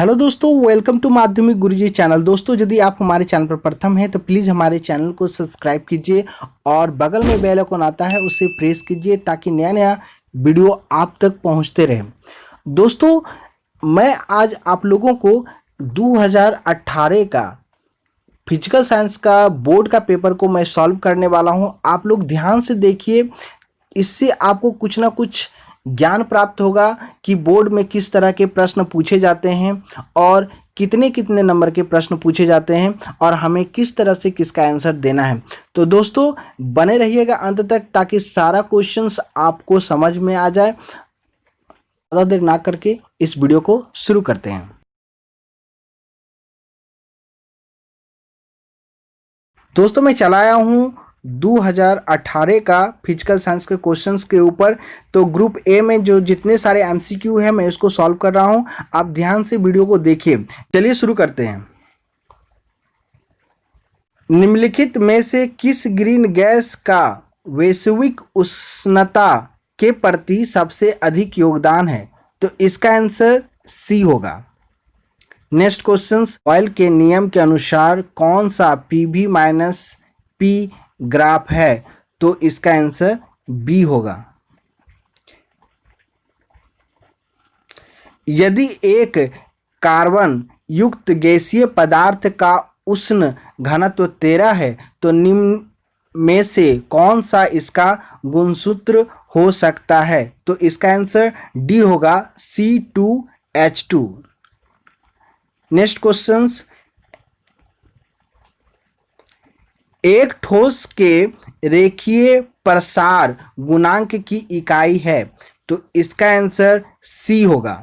Hello दोस्तों, welcome to माध्यमिक गुरुजी channel. दोस्तों, यदि आप हमारे चैनल पर प्रथम हैं तो प्लीज़ हमारे चैनल को सब्सक्राइब कीजिए और बगल में बेल आइकन आता है उसे प्रेस कीजिए ताकि नया नया वीडियो आप तक पहुंचते रहे। दोस्तों, मैं आज आप लोगों को 2018 का फिजिकल साइंस का बोर्ड का पेपर को मैं सॉल्व करने वाला हूं। आप लोग ध्यान से देखिए, इससे आपको कुछ ना कुछ ज्ञान प्राप्त होगा कि बोर्ड में किस तरह के प्रश्न पूछे जाते हैं और कितने कितने नंबर के प्रश्न पूछे जाते हैं और हमें किस तरह से किसका आंसर देना है। तो दोस्तों, बने रहिएगा अंत तक ताकि सारा क्वेश्चंस आपको समझ में आ जाए। ज़्यादा देर ना करके इस वीडियो को शुरू करते हैं। दोस्तों, मैं चलाया हूँ 2018 का फिजिकल साइंस के क्वेश्चंस के ऊपर। तो ग्रुप ए में जो जितने सारे एमसीक्यू है मैं इसको सॉल्व कर रहा हूँ। आप ध्यान से वीडियो को देखिए। चलिए शुरू करते हैं। निम्नलिखित में से किस ग्रीन गैस का वैश्विक उष्णता के प्रति सबसे अधिक योगदान है? तो इसका आंसर सी होगा। नेक्स्ट क्वेश्चन, ऑयल के नियम के अनुसार कौन सा पीवी माइनस पी ग्राफ है? तो इसका आंसर बी होगा। यदि एक कार्बन युक्त गैसीय पदार्थ का उष्ण घनत्व 13 है तो निम्न में से कौन सा इसका गुणसूत्र हो सकता है? तो इसका आंसर डी होगा, C2H2। नेक्स्ट क्वेश्चन, एक ठोस के रेखीय प्रसार गुणांक की इकाई है, तो इसका आंसर सी होगा।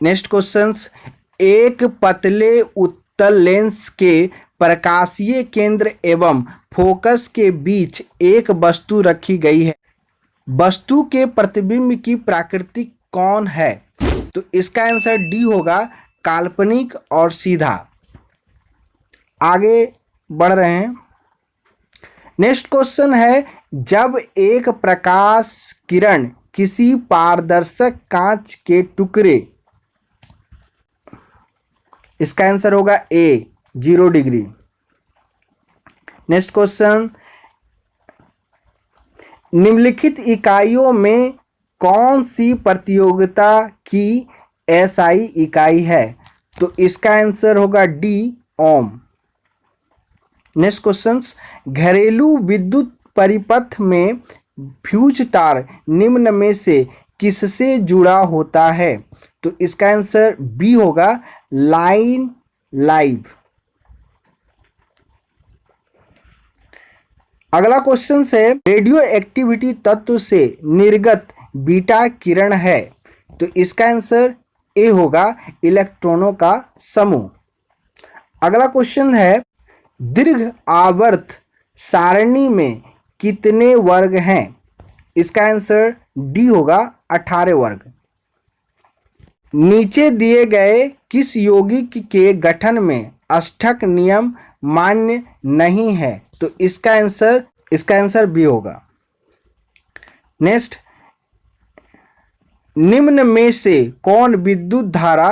नेक्स्ट क्वेश्चन, एक पतले उत्तल लेंस के प्रकाशीय केंद्र एवं फोकस के बीच एक वस्तु रखी गई है। वस्तु के प्रतिबिंब की प्रकृति कौन है? तो इसका आंसर डी होगा, काल्पनिक और सीधा। आगे बढ़ रहे हैं। नेक्स्ट क्वेश्चन है, जब एक प्रकाश किरण किसी पारदर्शक कांच के टुकड़े, इसका आंसर होगा ए, 0 डिग्री। नेक्स्ट क्वेश्चन, निम्नलिखित इकाइयों में कौन सी प्रतियोगिता की एसआई इकाई है? तो इसका आंसर होगा डी, ओम। नेक्स्ट क्वेश्चन, घरेलू विद्युत परिपथ में फ्यूज तार निम्न में से किससे जुड़ा होता है? तो इसका आंसर बी होगा, लाइन लाइव। अगला क्वेश्चन है, रेडियो एक्टिविटी तत्व से निर्गत बीटा किरण है, तो इसका आंसर ए होगा, इलेक्ट्रॉनों का समूह। अगला क्वेश्चन है, दीर्घ आवर्त सारणी में कितने वर्ग हैं? इसका आंसर डी होगा, 18 वर्ग। नीचे दिए गए किस यौगिक के गठन में अष्टक नियम मान्य नहीं है? तो इसका आंसर बी होगा। नेक्स्ट, निम्न में से कौन विद्युत धारा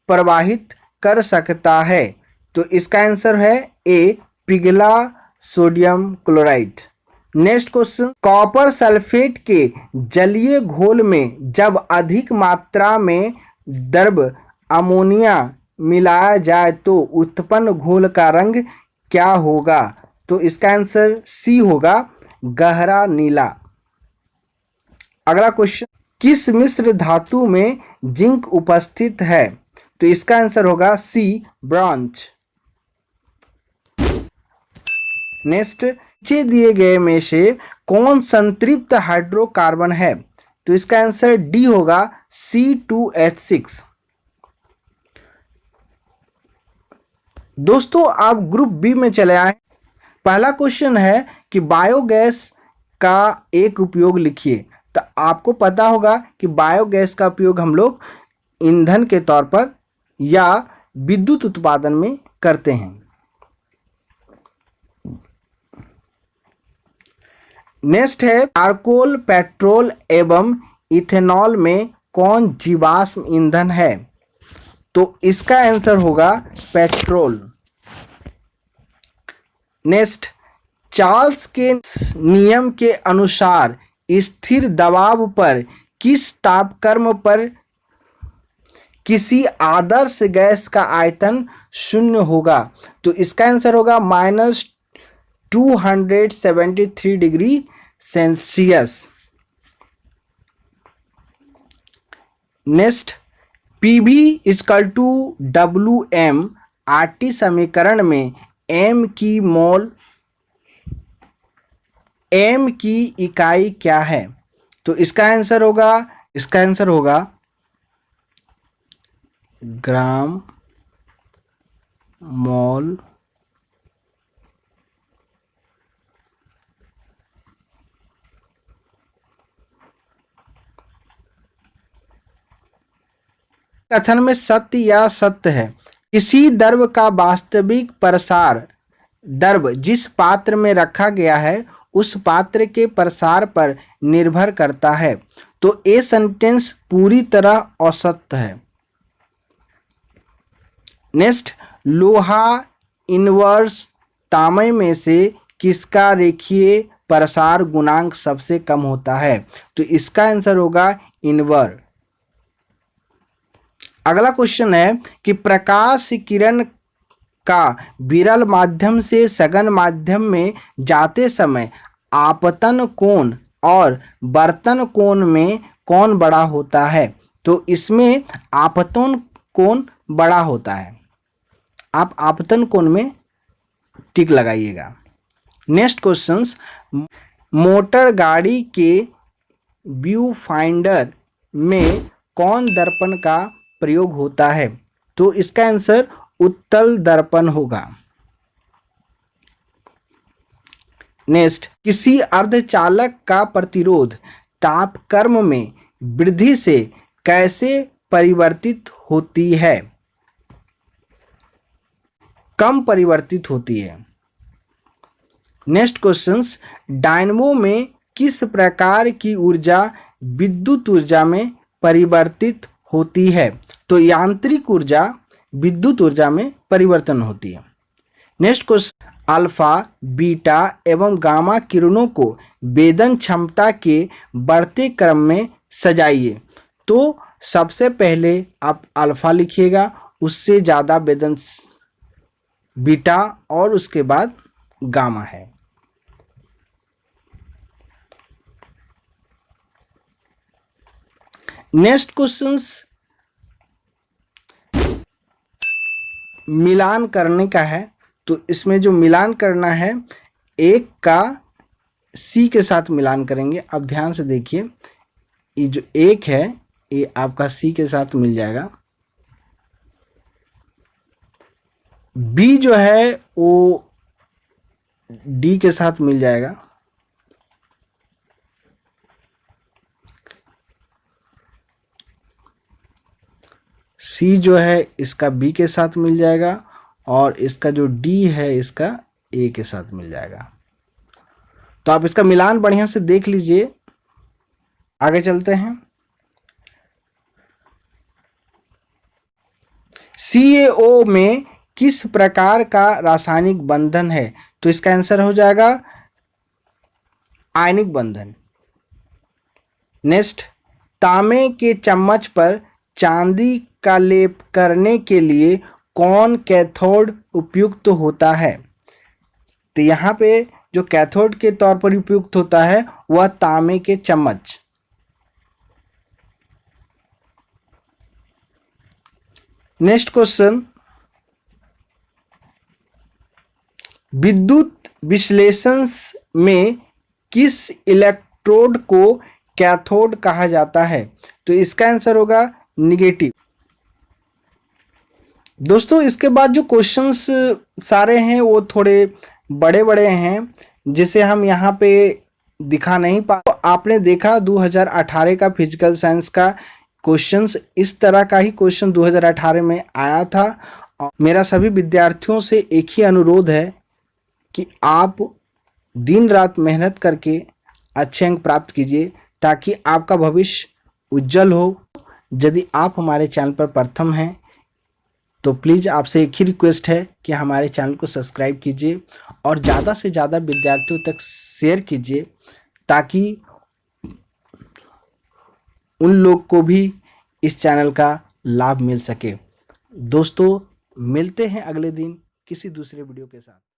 प्रवाहित कर सकता है? तो इसका आंसर है ए, पिघला sodium chloride. Next question, copper sulphate के जलीय घोल में जब अधिक मात्रा में द्रव अमोनिया मिलाया जाए तो उत्पन्न घोल का रंग क्या होगा? तो इसका आंसर सी होगा, गहरा नीला। अगला क्वेश्चन, किस मिश्र धातु में जिंक उपस्थित है? तो इसका आंसर होगा सी, ब्रॉन्ज। नेक्स्ट, नीचे दिए गए में से कौन संतृप्त हाइड्रोकार्बन है? तो इसका आंसर डी होगा, C2H6। दोस्तों, आप ग्रुप बी में चले आए। पहला क्वेश्चन है कि बायोगैस का एक उपयोग लिखिए। तो आपको पता होगा कि बायोगैस का उपयोग हम लोग ईंधन के तौर पर या विद्युत उत्पादन में करते हैं। नेक्स्ट है, चारकोल, पेट्रोल एवं इथेनॉल में कौन जीवाश्म ईंधन है? तो इसका आंसर होगा पेट्रोल। नेक्स्ट, चार्ल्स के नियम के अनुसार स्थिर दबाव पर किस तापक्रम पर किसी आदर्श गैस का आयतन शून्य होगा? तो इसका आंसर होगा -273 degree Celsius. Next, PV equal to WM RT समीकरण में M की इकाई क्या है? तो इसका आंसर होगा ग्राम मोल कथन में सत्य या सत्य है। किसी द्रव का वास्तविक प्रसार द्रव जिस पात्र में रखा गया है उस पात्र के प्रसार पर निर्भर करता है। तो ये सेंटेंस पूरी तरह असत्य है। नेक्स्ट, लोहा इनवर्स तांबे में से किसका रेखीय प्रसार गुणांक सबसे कम होता है? तो इसका आंसर होगा इनवर। अगला क्वेश्चन है कि प्रकाश किरण का विरल माध्यम से सघन माध्यम में जाते समय आपतन कोण और वर्तन कोण में कौन बड़ा होता है? तो इसमें आपतन कोण बड़ा होता है। आप आपतन कोण में टिक लगाइएगा। नेक्स्ट क्वेश्चंस, मोटर गाड़ी के व्यू फाइंडर में कौन दर्पण का प्रयोग होता है? तो इसका आंसर उत्तल दर्पण होगा। नेक्स्ट, किसी अर्धचालक का प्रतिरोध तापक्रम में वृद्धि से कैसे परिवर्तित होती है? कम परिवर्तित होती है। नेक्स्ट क्वेश्चंस, डायनमो में किस प्रकार की ऊर्जा विद्युत ऊर्जा में परिवर्तित होती है? तो यांत्रिक ऊर्जा विद्युत ऊर्जा में परिवर्तन होती है। नेक्स्ट क्वेश्चन, अल्फा, बीटा एवं गामा किरणों को वेदन क्षमता के बढ़ते क्रम में सजाइए। तो सबसे पहले आप अल्फा लिखिएगा, उससे ज़्यादा वेदन बीटा और उसके बाद गामा है। नेक्स्ट क्वेश्चंस मिलान करने का है। तो इसमें जो मिलान करना है, एक का सी के साथ मिलान करेंगे। अब ध्यान से देखिए, ये जो एक है ये आपका सी के साथ मिल जाएगा। बी जो है वो डी के साथ मिल जाएगा। सी जो है इसका बी के साथ मिल जाएगा और इसका जो डी है इसका ए के साथ मिल जाएगा। तो आप इसका मिलान बढ़िया से देख लीजिए। आगे चलते हैं। CaO में किस प्रकार का रासायनिक बंधन है? तो इसका आंसर हो जाएगा आयनिक बंधन। नेक्स्ट, तांबे के चम्मच पर चांदी का लेप करने के लिए कौन कैथोड उपयुक्त होता है? तो यहाँ पे जो कैथोड के तौर पर उपयुक्त होता है वह तांबे के चम्मच। नेक्स्ट क्वेश्चन, विद्युत विश्लेषण में किस इलेक्ट्रोड को कैथोड कहा जाता है? तो इसका आंसर होगा निगेटिव। दोस्तों, इसके बाद जो क्वेश्चंस सारे हैं वो थोड़े बड़े बड़े हैं, जिसे हम यहाँ पे दिखा नहीं पा। तो आपने देखा 2018 का फिजिकल साइंस का क्वेश्चंस, इस तरह का ही क्वेश्चन 2018 में आया था। मेरा सभी विद्यार्थियों से एक ही अनुरोध है कि आप दिन रात मेहनत करके अच्छे अंक प्राप्त कीजिए ताकि आपका भविष्य उज्जवल हो। यदि आप हमारे चैनल पर प्रथम हैं, तो प्लीज़ आपसे एक ही रिक्वेस्ट है कि हमारे चैनल को सब्सक्राइब कीजिए और ज़्यादा से ज़्यादा विद्यार्थियों तक शेयर कीजिए ताकि उन लोग को भी इस चैनल का लाभ मिल सके। दोस्तों मिलते हैं अगले दिन किसी दूसरे वीडियो के साथ।